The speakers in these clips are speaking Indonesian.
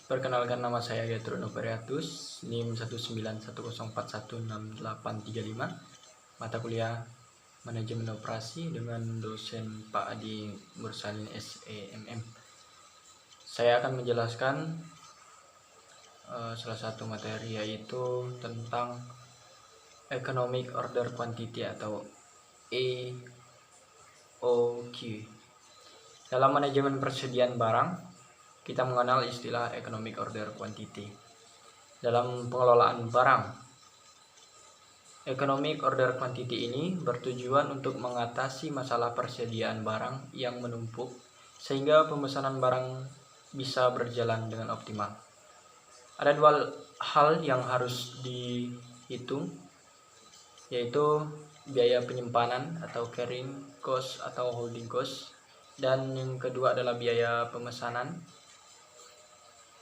Perkenalkan, nama saya Gatrun Operatus, NIM 191041685, mata kuliah Manajemen Operasi dengan dosen Pak Adi Mursalin SEMM. Saya akan menjelaskan salah satu materi, yaitu tentang Economic Order Quantity atau EOQ. Dalam manajemen persediaan barang, kita mengenal istilah Economic Order Quantity. Dalam pengelolaan barang, Economic Order Quantity ini bertujuan untuk mengatasi masalah persediaan barang yang menumpuk sehingga pemesanan barang bisa berjalan dengan optimal. Ada dua hal yang harus dihitung, yaitu biaya penyimpanan atau carrying cost atau holding cost, dan yang kedua adalah biaya pemesanan,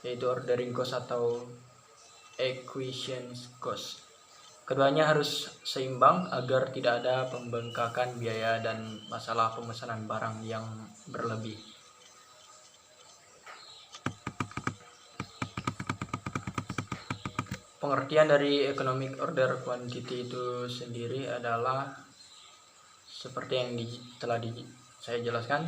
yaitu ordering cost atau acquisition cost. Keduanya harus seimbang agar tidak ada pembengkakan biaya dan masalah pemesanan barang yang berlebih. Pengertian dari Economic Order Quantity itu sendiri adalah seperti yang telah saya jelaskan,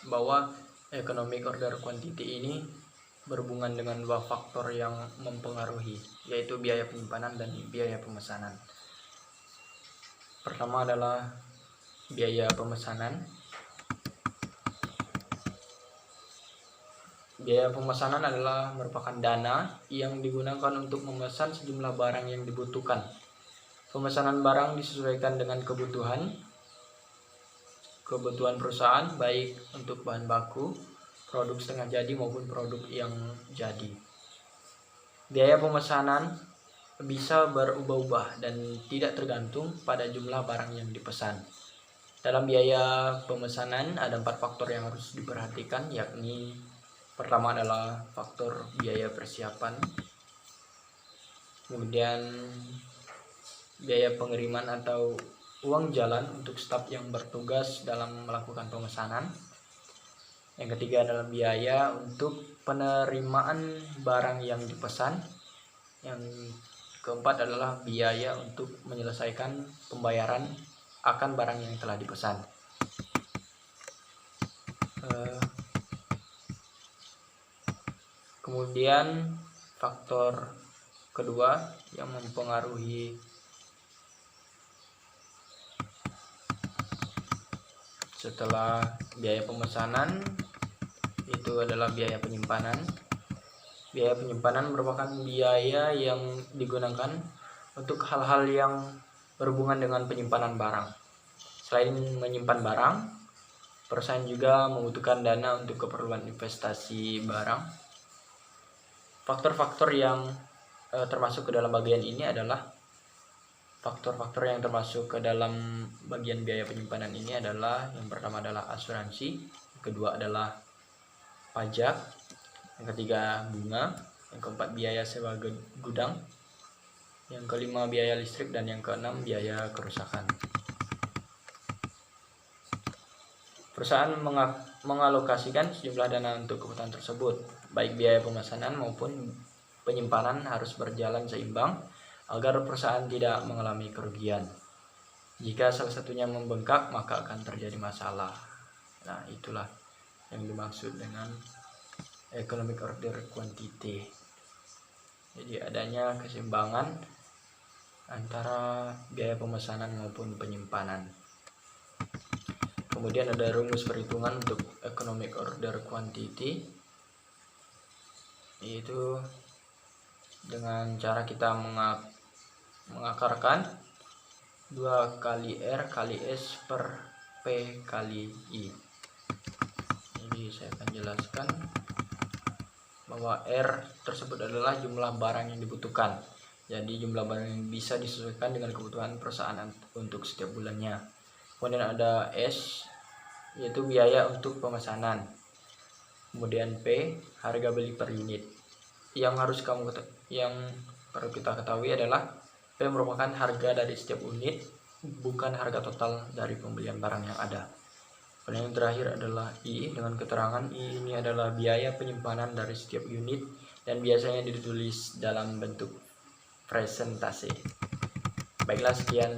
bahwa Economic Order Quantity ini berhubungan dengan dua faktor yang mempengaruhi, yaitu biaya penyimpanan dan biaya pemesanan. Pertama adalah biaya pemesanan. Biaya pemesanan adalah merupakan dana yang digunakan untuk memesan sejumlah barang yang dibutuhkan. Pemesanan barang disesuaikan dengan kebutuhan perusahaan, baik untuk bahan baku, produk setengah jadi maupun produk yang jadi. Biaya pemesanan bisa berubah-ubah dan tidak tergantung pada jumlah barang yang dipesan. Dalam biaya pemesanan ada 4 faktor yang harus diperhatikan, yakni pertama adalah faktor biaya persiapan, kemudian biaya pengiriman atau uang jalan untuk staf yang bertugas dalam melakukan pemesanan. Yang ketiga adalah biaya untuk penerimaan barang yang dipesan. Yang keempat adalah biaya untuk menyelesaikan pembayaran akan barang yang telah dipesan. Kemudian faktor kedua yang mempengaruhi setelah biaya pemesanan itu adalah biaya penyimpanan. Biaya penyimpanan merupakan biaya yang digunakan untuk hal-hal yang berhubungan dengan penyimpanan barang. Selain menyimpan barang, perusahaan juga membutuhkan dana untuk keperluan investasi barang. Faktor-faktor yang termasuk ke dalam bagian ini adalah faktor-faktor yang termasuk ke dalam bagian biaya penyimpanan ini adalah, yang pertama adalah asuransi, yang kedua adalah pajak, yang ketiga bunga, yang keempat biaya sewa gudang, yang kelima biaya listrik, dan yang keenam biaya kerusakan. Perusahaan mengalokasikan sejumlah dana untuk kebutuhan tersebut, baik biaya pemesanan maupun penyimpanan harus berjalan seimbang agar perusahaan tidak mengalami kerugian. Jika salah satunya membengkak, maka akan terjadi masalah. Nah, itulah yang dimaksud dengan Economic Order Quantity. Jadi adanya keseimbangan antara biaya pemesanan maupun penyimpanan. Kemudian ada rumus perhitungan untuk Economic Order Quantity, yaitu dengan cara kita mengakarkan 2 kali R kali S per P kali I. Jadi saya akan jelaskan bahwa R tersebut adalah jumlah barang yang dibutuhkan. Jadi jumlah barang yang bisa disesuaikan dengan kebutuhan perusahaan untuk setiap bulannya. Kemudian ada S, yaitu biaya untuk pemesanan. Kemudian P, harga beli per unit. Yang perlu kita ketahui adalah P merupakan harga dari setiap unit, bukan harga total dari pembelian barang yang ada. Kemudian yang terakhir adalah I, dengan keterangan I ini adalah biaya penyimpanan dari setiap unit dan biasanya ditulis dalam bentuk presentase. Baiklah, sekian